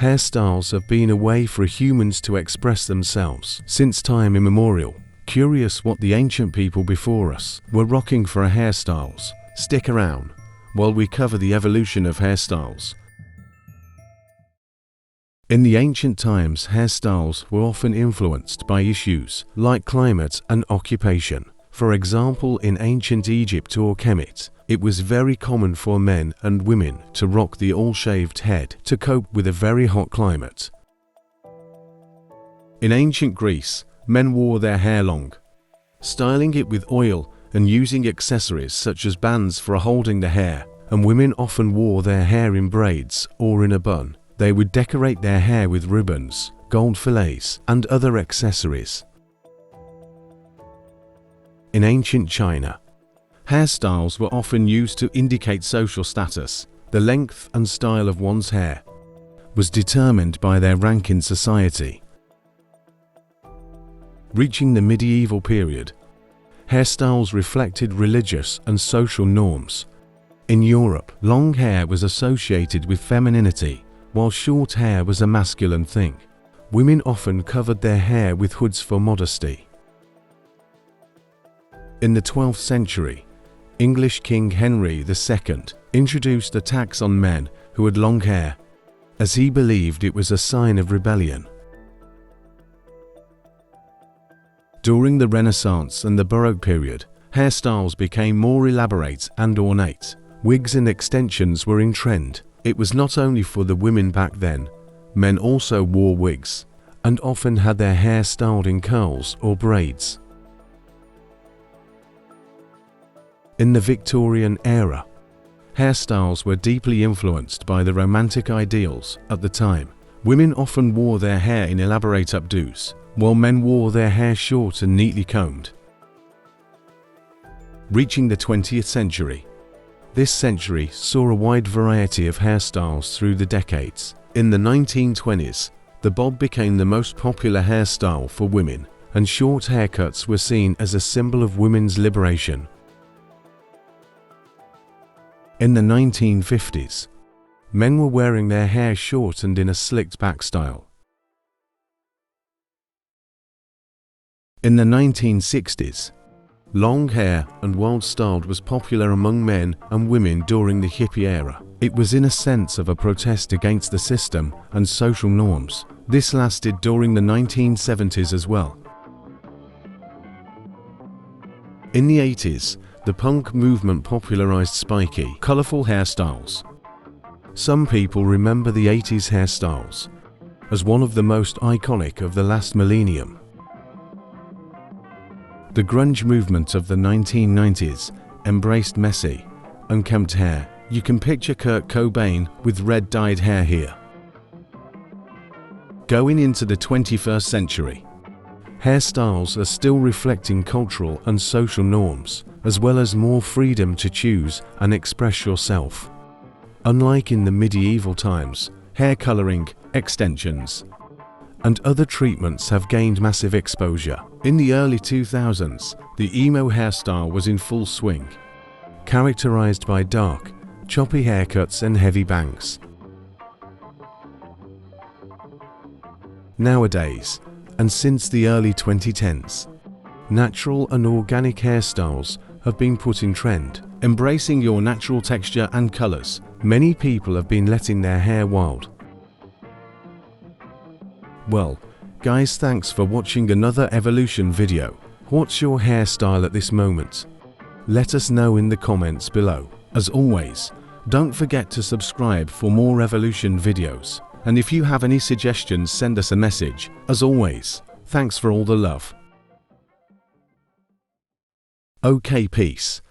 Hairstyles have been a way for humans to express themselves since time immemorial. Curious what the ancient people before us were rocking for a hairstyles? Stick around while we cover the evolution of hairstyles. In the ancient times, hairstyles were often influenced by issues like climate and occupation. For example, in ancient Egypt or Kemet, it was very common for men and women to rock the all-shaved head to cope with a very hot climate. In ancient Greece, men wore their hair long, styling it with oil and using accessories such as bands for holding the hair, and women often wore their hair in braids or in a bun. They would decorate their hair with ribbons, gold fillets, and other accessories. In ancient China, hairstyles were often used to indicate social status. The length and style of one's hair was determined by their rank in society. Reaching the medieval period, hairstyles reflected religious and social norms. In Europe, long hair was associated with femininity, while short hair was a masculine thing. Women often covered their hair with hoods for modesty. In the 12th century, English King Henry II introduced a tax on men who had long hair, as he believed it was a sign of rebellion. During the Renaissance and the Baroque period, hairstyles became more elaborate and ornate. Wigs and extensions were in trend. It was not only for the women back then, men also wore wigs, and often had their hair styled in curls or braids. In the Victorian era, hairstyles were deeply influenced by the romantic ideals at the time. Women often wore their hair in elaborate updos, while men wore their hair short and neatly combed. Reaching the 20th century, this century saw a wide variety of hairstyles through the decades. In the 1920s, the bob became the most popular hairstyle for women, and short haircuts were seen as a symbol of women's liberation. In the 1950s, men were wearing their hair short and in a slicked back style. In the 1960s, long hair and wild-styled was popular among men and women during the hippie era. It was in a sense of a protest against the system and social norms. This lasted during the 1970s as well. In the 80s, the punk movement popularized spiky, colorful hairstyles. Some people remember the 80s hairstyles as one of the most iconic of the last millennium. The grunge movement of the 1990s embraced messy, unkempt hair. You can picture Kurt Cobain with red dyed hair here. Going into the 21st century, hairstyles are still reflecting cultural and social norms, as well as more freedom to choose and express yourself. Unlike in the medieval times, hair coloring, extensions, and other treatments have gained massive exposure. In the early 2000s, the emo hairstyle was in full swing, characterized by dark, choppy haircuts and heavy bangs. Nowadays, and since the early 2010s, natural and organic hairstyles have been put in trend. Embracing your natural texture and colors, many people have been letting their hair wild. Well, guys, thanks for watching another evolution video. What's your hairstyle at this moment? Let us know in the comments below. As always, don't forget to subscribe for more evolution videos. And if you have any suggestions, send us a message. As always, thanks for all the love. Okay, peace.